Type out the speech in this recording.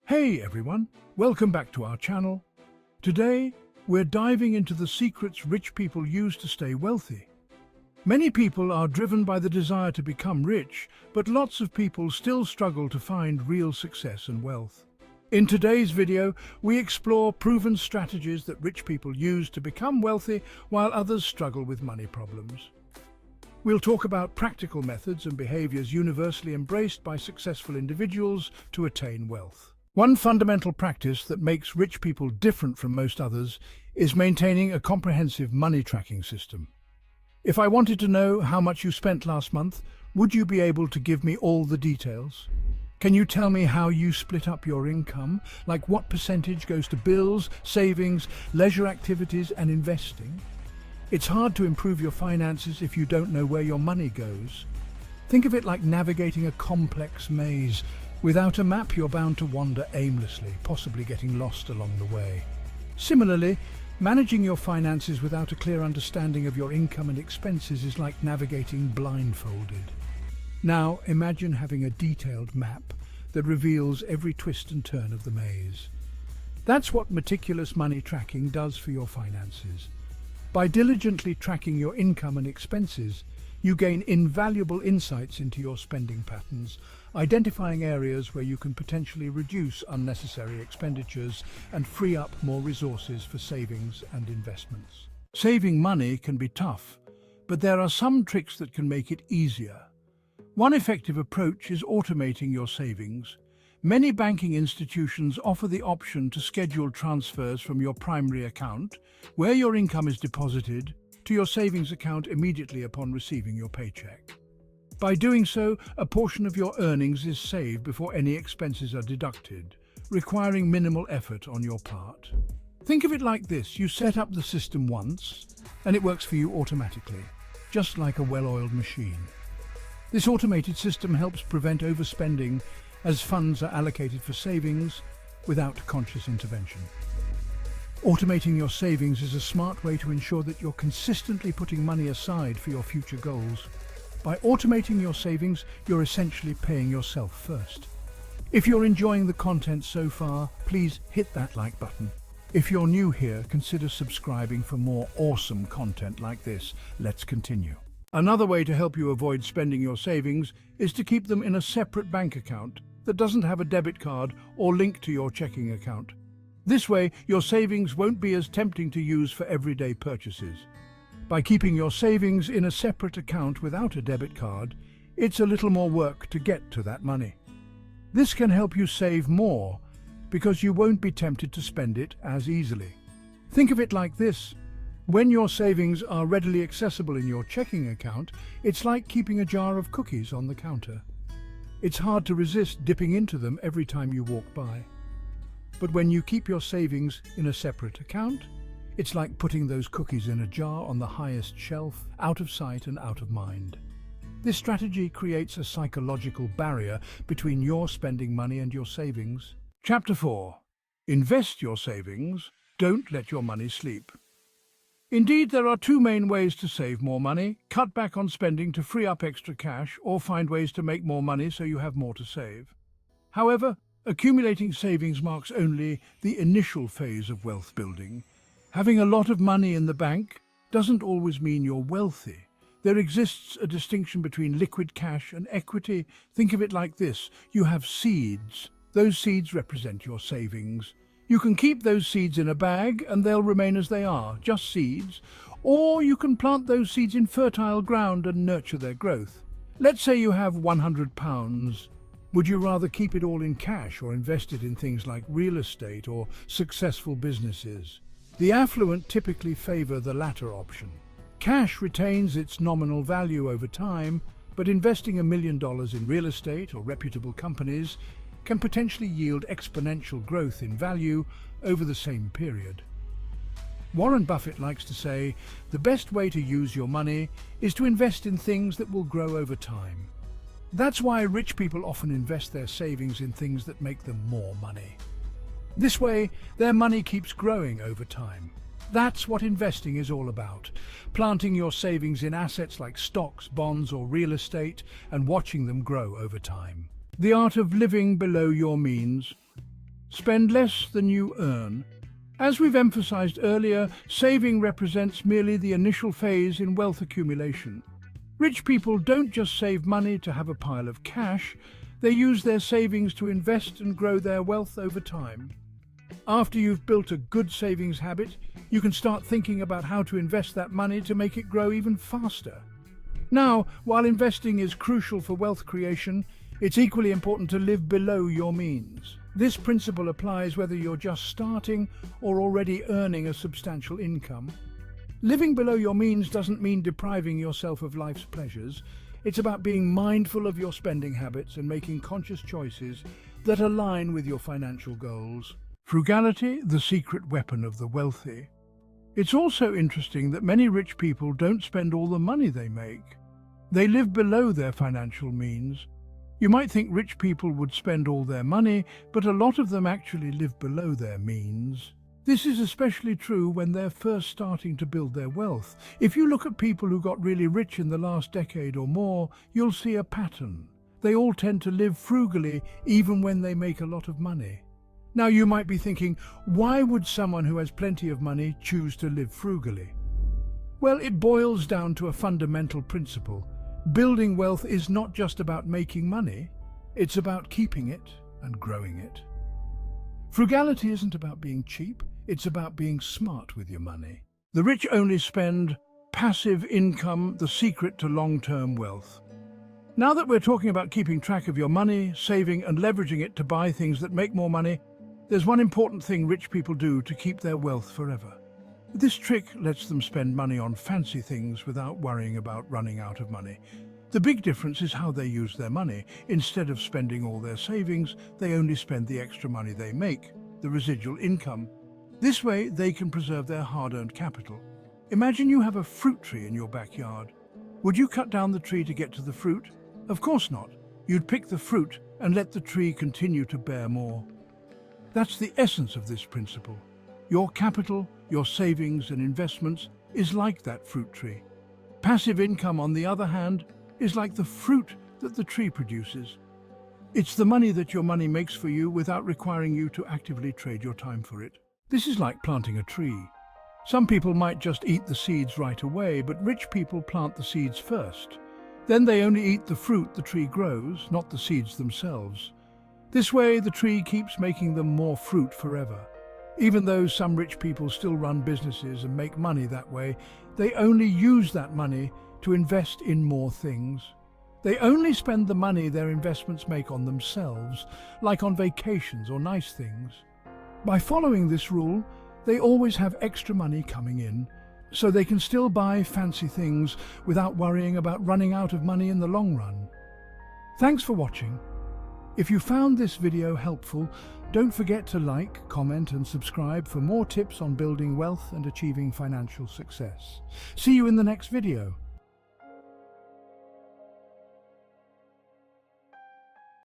Hey everyone, welcome back to our channel. Today, we're diving into the secrets rich people use to stay wealthy. Many people are driven by the desire to become rich, but lots of people still struggle to find real success and wealth. In today's video, we explore proven strategies that rich people use to become wealthy while others struggle with money problems. We'll talk about practical methods and behaviors universally embraced by successful individuals to attain wealth. One fundamental practice that makes rich people different from most others is maintaining a comprehensive money tracking system. If I wanted to know how much you spent last month, would you be able to give me all the details? Can you tell me how you split up your income, like what percentage goes to bills, savings, leisure activities, and investing? It's hard to improve your finances if you don't know where your money goes. Think of it like navigating a complex maze. Without a map, you're bound to wander aimlessly, possibly getting lost along the way. Similarly, managing your finances without a clear understanding of your income and expenses is like navigating blindfolded. Now, imagine having a detailed map that reveals every twist and turn of the maze. That's what meticulous money tracking does for your finances. By diligently tracking your income and expenses, you gain invaluable insights into your spending patterns, identifying areas where you can potentially reduce unnecessary expenditures and free up more resources for savings and investments. Saving money can be tough, but there are some tricks that can make it easier. One effective approach is automating your savings. Many banking institutions offer the option to schedule transfers from your primary account, where your income is deposited, to your savings account immediately upon receiving your paycheck. By doing so, a portion of your earnings is saved before any expenses are deducted, requiring minimal effort on your part. Think of it like this: you set up the system once, and it works for you automatically, just like a well-oiled machine. This automated system helps prevent overspending as funds are allocated for savings without conscious intervention. Automating your savings is a smart way to ensure that you're consistently putting money aside for your future goals. By automating your savings, you're essentially paying yourself first. If you're enjoying the content so far, please hit that like button. If you're new here, consider subscribing for more awesome content like this. Let's continue. Another way to help you avoid spending your savings is to keep them in a separate bank account that doesn't have a debit card or link to your checking account. This way, your savings won't be as tempting to use for everyday purchases. By keeping your savings in a separate account without a debit card, it's a little more work to get to that money. This can help you save more because you won't be tempted to spend it as easily. Think of it like this: when your savings are readily accessible in your checking account, it's like keeping a jar of cookies on the counter. It's hard to resist dipping into them every time you walk by. But when you keep your savings in a separate account, it's like putting those cookies in a jar on the highest shelf, out of sight and out of mind. This strategy creates a psychological barrier between your spending money and your savings. Chapter 4. Invest your savings. Don't let your money sleep. Indeed, there are two main ways to save more money: cut back on spending to free up extra cash, or find ways to make more money so you have more to save. However, accumulating savings marks only the initial phase of wealth building. Having a lot of money in the bank doesn't always mean you're wealthy. There exists a distinction between liquid cash and equity. Think of it like this: you have seeds. Those seeds represent your savings. You can keep those seeds in a bag and they'll remain as they are, just seeds. Or you can plant those seeds in fertile ground and nurture their growth. Let's say you have £100. Would you rather keep it all in cash or invest it in things like real estate or successful businesses? The affluent typically favor the latter option. Cash retains its nominal value over time, but investing $1 million in real estate or reputable companies can potentially yield exponential growth in value over the same period. Warren Buffett likes to say, the best way to use your money is to invest in things that will grow over time. That's why rich people often invest their savings in things that make them more money. This way, their money keeps growing over time. That's what investing is all about: planting your savings in assets like stocks, bonds, or real estate, and watching them grow over time. The art of living below your means. Spend less than you earn. As we've emphasized earlier, saving represents merely the initial phase in wealth accumulation. Rich people don't just save money to have a pile of cash, they use their savings to invest and grow their wealth over time. After you've built a good savings habit, you can start thinking about how to invest that money to make it grow even faster. Now, while investing is crucial for wealth creation, it's equally important to live below your means. This principle applies whether you're just starting or already earning a substantial income. Living below your means doesn't mean depriving yourself of life's pleasures. It's about being mindful of your spending habits and making conscious choices that align with your financial goals. Frugality, the secret weapon of the wealthy. It's also interesting that many rich people don't spend all the money they make. They live below their financial means. You might think rich people would spend all their money, but a lot of them actually live below their means. This is especially true when they're first starting to build their wealth. If you look at people who got really rich in the last decade or more, you'll see a pattern. They all tend to live frugally even when they make a lot of money. Now you might be thinking, why would someone who has plenty of money choose to live frugally? Well, it boils down to a fundamental principle. Building wealth is not just about making money, it's about keeping it and growing it. Frugality isn't about being cheap, it's about being smart with your money. The rich only spend passive income, the secret to long-term wealth. Now that we're talking about keeping track of your money, saving and leveraging it to buy things that make more money, there's one important thing rich people do to keep their wealth forever. This trick lets them spend money on fancy things without worrying about running out of money. The big difference is how they use their money. Instead of spending all their savings, they only spend the extra money they make, the residual income. This way, they can preserve their hard-earned capital. Imagine you have a fruit tree in your backyard. Would you cut down the tree to get to the fruit? Of course not. You'd pick the fruit and let the tree continue to bear more. That's the essence of this principle. Your capital, your savings and investments is like that fruit tree. Passive income, on the other hand, is like the fruit that the tree produces. It's the money that your money makes for you without requiring you to actively trade your time for it. This is like planting a tree. Some people might just eat the seeds right away, but rich people plant the seeds first. Then they only eat the fruit the tree grows, not the seeds themselves. This way, the tree keeps making them more fruit forever. Even though some rich people still run businesses and make money that way, they only use that money to invest in more things. They only spend the money their investments make on themselves, like on vacations or nice things. By following this rule, they always have extra money coming in, so they can still buy fancy things without worrying about running out of money in the long run. Thanks for watching. If you found this video helpful, don't forget to like, comment and subscribe for more tips on building wealth and achieving financial success. See you in the next video.